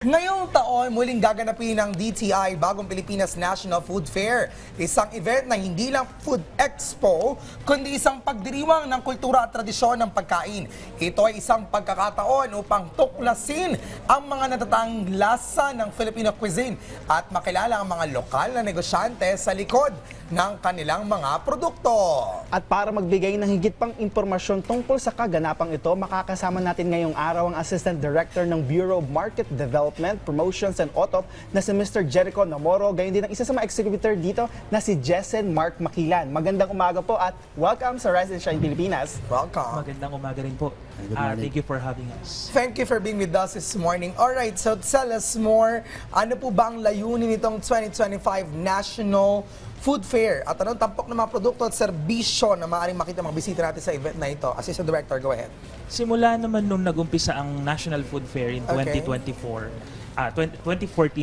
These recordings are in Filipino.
Ngayong taon, muling gaganapin ng DTI Bagong Pilipinas National Food Fair. Isang event na hindi lang food expo, kundi isang pagdiriwang ng kultura at tradisyon ng pagkain. Ito ay isang pagkakataon upang tuklasin ang mga natatang lasa ng Filipino cuisine at makilala ang mga lokal na negosyante sa likod ng kanilang mga produkto. At para magbigay ng higit pang impormasyon tungkol sa kaganapang ito, makakasama natin ngayong araw ang Assistant Director ng Bureau of Market Development, Promotions and OTOP na si Mr. Jericho Namoro. Gayon din ang isa sa mga executive dito na si Jessen Mark Makilan. Magandang umaga po at welcome sa Rise and Shine Pilipinas. Welcome. Magandang umaga rin po. Thank you for having us. Thank you for being with us this morning. Alright, so tell us more. Ano po ba ang layunin nitong 2025 National Food Fair? At anong tampok ng mga produkto at serbisyo na maaaring makita mga bisita natin sa event na ito? Assistant Director, go ahead. Simula naman nung nagumpisa ang National Food Fair in 2014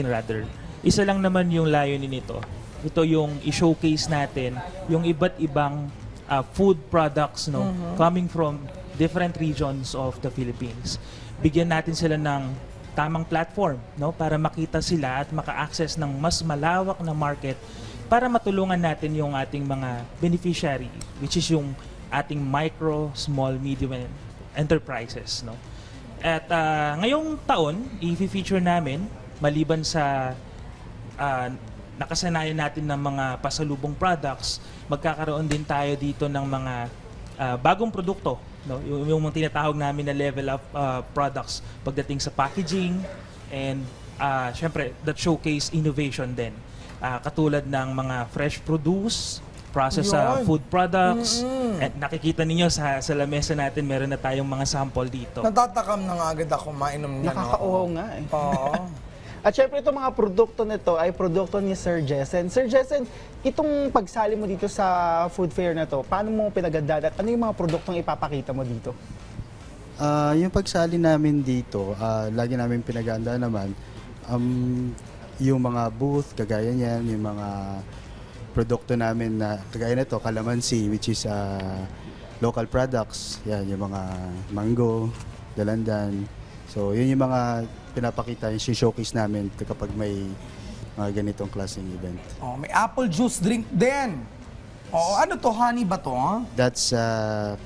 rather, isa lang naman yung layunin nito. Ito yung i-showcase natin yung iba't ibang food products coming from different regions of the Philippines. Bigyan natin sila ng tamang platform para makita sila at maka-access ng mas malawak na market para matulungan natin yung ating mga beneficiary, which is yung ating micro, small, medium enterprises. At ngayong taon, i-feature namin, maliban sa nakasanayan natin ng mga pasalubong products, magkakaroon din tayo dito ng mga bagong produkto. Yung tinatawag namin na level of products pagdating sa packaging and syempre that showcase innovation din. Katulad ng mga fresh produce, processed food products. At nakikita ninyo sa lamesa natin, meron na tayong mga sample dito. Natatakam na nga agad ako mainom na. Nakakauhaw nga eh. Oo. At syempre itong mga produkto nito ay produkto ni Sir Jessen. Sir Jessen, itong pagsali mo dito sa food fair na to, paano mo pinagandaan at ano yung mga produktong ipapakita mo dito? Yung pagsali namin dito, lagi namin pinagandaan naman, yung mga booth, kagaya niyan, yung mga produkto namin na kagaya nito, calamansi, which is local products, yan, yung mga mango, dalandan. So, yun yung mga pinapakita, yung showcase namin kapag may mga ganitong klaseng event. Oh, may apple juice drink din. Oh, ano to? Honey ba to? That's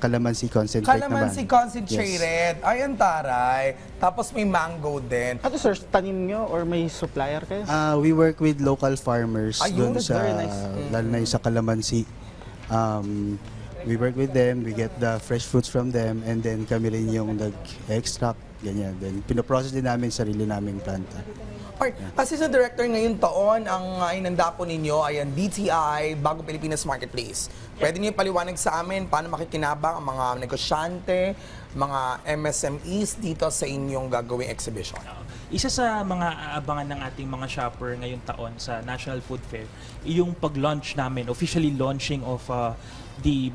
calamansi concentrate Calamansi naman. concentrated. Ay, ang taray. Tapos may mango din. Ano sir, tanim nyo or may supplier kayo? We work with local farmers Ayun, doon sa, very nice. lalo na yung sa calamansi. We work with them, we get the fresh fruits from them, and then kami rin yung nag-extract, ganyan. Then pinoprocess din namin sarili naming planta. Alright, Assistant Director, ngayong taon, ang inanda po ninyo ay ang DTI Bagong Pilipinas Marketplace. Pwede niyo paliwanag sa amin paano makikinabang ang mga negosyante, mga MSMEs dito sa inyong gagawing exhibition? Isa sa mga aabangan ng ating mga shopper ngayong taon sa National Food Fair, yung pag-launch namin, officially launching of the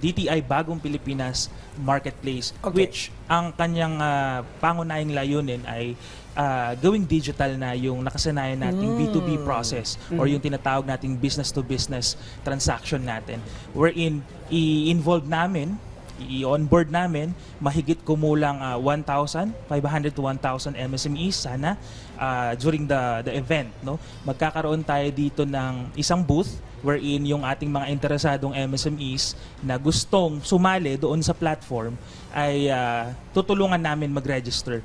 DTI Bagong Pilipinas Marketplace, which ang kanyang pangunahing layunin ay gawing digital na yung nakasanayan nating B2B process or yung tinatawag nating business-to-business transaction natin, wherein i-involve namin, i-onboard namin mahigit kumulang 1,500 to 1,000 MSMEs sana during the event. Magkakaroon tayo dito ng isang booth wherein yung ating mga interesadong MSMEs na gustong sumali doon sa platform ay tutulungan namin mag-register.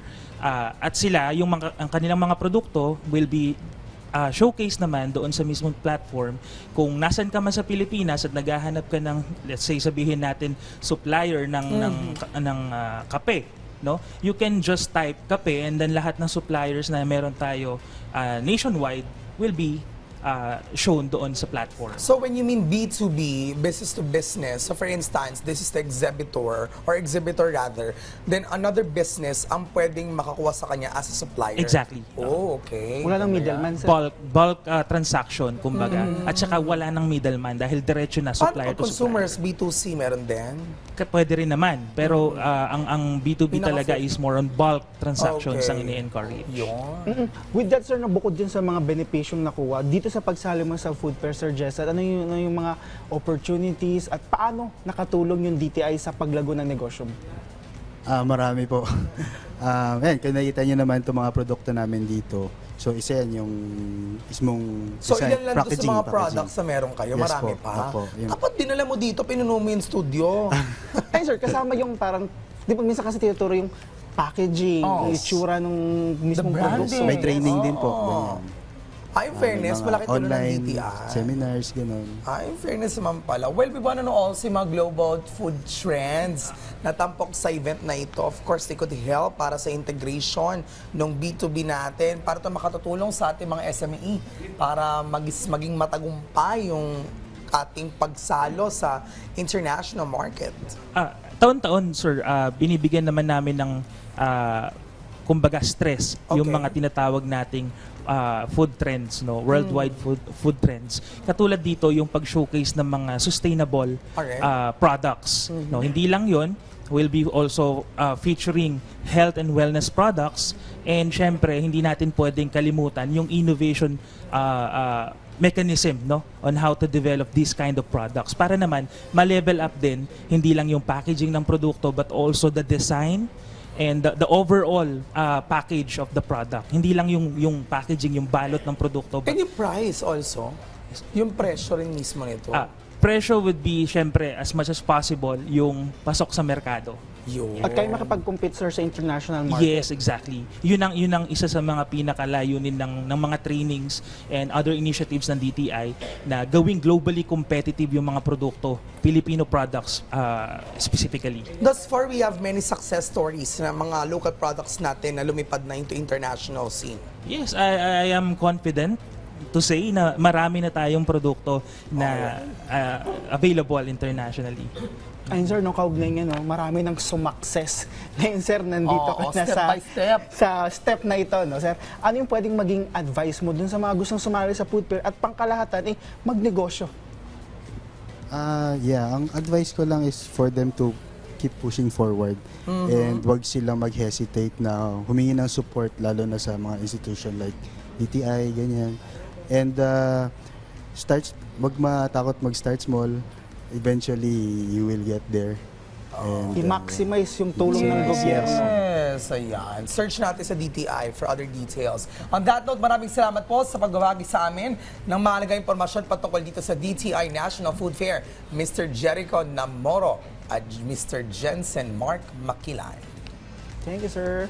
At sila, ang kanilang mga produkto will be showcase naman doon sa mismong platform. Kung nasan ka man sa Pilipinas at naghahanap ka ng, let's say sabihin natin, supplier ng kape, you can just type kape and then lahat ng suppliers na meron tayo nationwide will be shown doon sa platform. So when you mean B2B, business to business, so for instance, this is the exhibitor rather, then another business ang pwedeng makakuha sa kanya as a supplier. Exactly. Oh, okay. Wala nang middleman sir. Bulk transaction, kumbaga. At saka wala nang middleman dahil diretso na supplier Paano to supplier. consumers, B2C meron din? Pwede rin naman. Pero ang B2B talaga Pinaka- is more on bulk transactions Okay. ang ini-encourage. Yun. With that sir, nabukod din sa mga benepisyong nakuha, dito sa pagsali mo sa food fair, Sir Jess, ano yung mga opportunities at paano nakatulong yung DTI sa paglago ng negosyo mo? Marami po. Ayan, kung nakita nyo naman itong mga produkto namin dito. So, isa yan yung mismong So, design, ilan lang to sa mga products na meron kayo? Yes Marami po, pa. opo, yun. Dapat dinala mo dito, pinuno mo yung studio. Ay sir, kasama yung parang, di ba minsan kasi tinuturo yung packaging, Oh. yung itsura ng mismong branding. produkto. May training din po. Oo. ganyan. In fairness, May mga malaki tulong ng online DTI. seminars, gano'n. In fairness naman pala. Well, we wanna know also yung mga global food trends na tampok sa event na ito. Of course, they could help para sa integration ng B2B natin, para ito makatutulong sa ating mga SME para maging matagumpay yung ating pagsalo sa international market. Taon-taon, sir, binibigyan naman namin ng kumbaga stress yung Okay. mga tinatawag nating food trends, no, worldwide food trends. Katulad dito yung pag-showcase ng mga sustainable Alright. products, no. Hindi lang 'yon, we'll be also featuring health and wellness products, and syempre hindi natin pwedeng kalimutan yung innovation mechanism, no, on how to develop these kind of products para naman ma-level up din hindi lang yung packaging ng produkto but also the design and the overall package of the product. Hindi lang yung packaging, yung balot ng produkto. And yung price also, yung presyo rin mismo nito. Presyo would be, syempre, as much as possible, yung pasok sa merkado. Yun. At kayo makapag-compete sir sa international market. Yes, exactly. Yun ang isa sa mga pinakalayunin ng mga trainings and other initiatives ng DTI na gawing globally competitive yung mga produkto, Filipino products specifically. Thus far, we have many success stories na mga local products natin na lumipad na into international scene. Yes, I am confident to say na marami na tayong produkto na available internationally. Ayun sir, nung kaugnay niya, no, marami nang sumakses. Ngayon sir, nandito ka na step by step. sa step na ito. No, sir, ano yung pwedeng maging advice mo dun sa mga gustong sumali sa food fair at pangkalahatan, magnegosyo? Ang advice ko lang is for them to keep pushing forward and wag silang mag-hesitate na humingi ng support lalo na sa mga institution like DTI, ganyan. And wag matakot mag-start small. Eventually, you will get there. And, I-maximize yung tulong ng gobyerno. Yes, ayan. Search natin sa DTI for other details. On that note, maraming salamat po sa pagbabagi sa amin ng mahalagang impormasyon patungkol dito sa DTI National Food Fair, Mr. Jericho Namoro at Mr. Jensen Mark Makilay. Thank you, sir.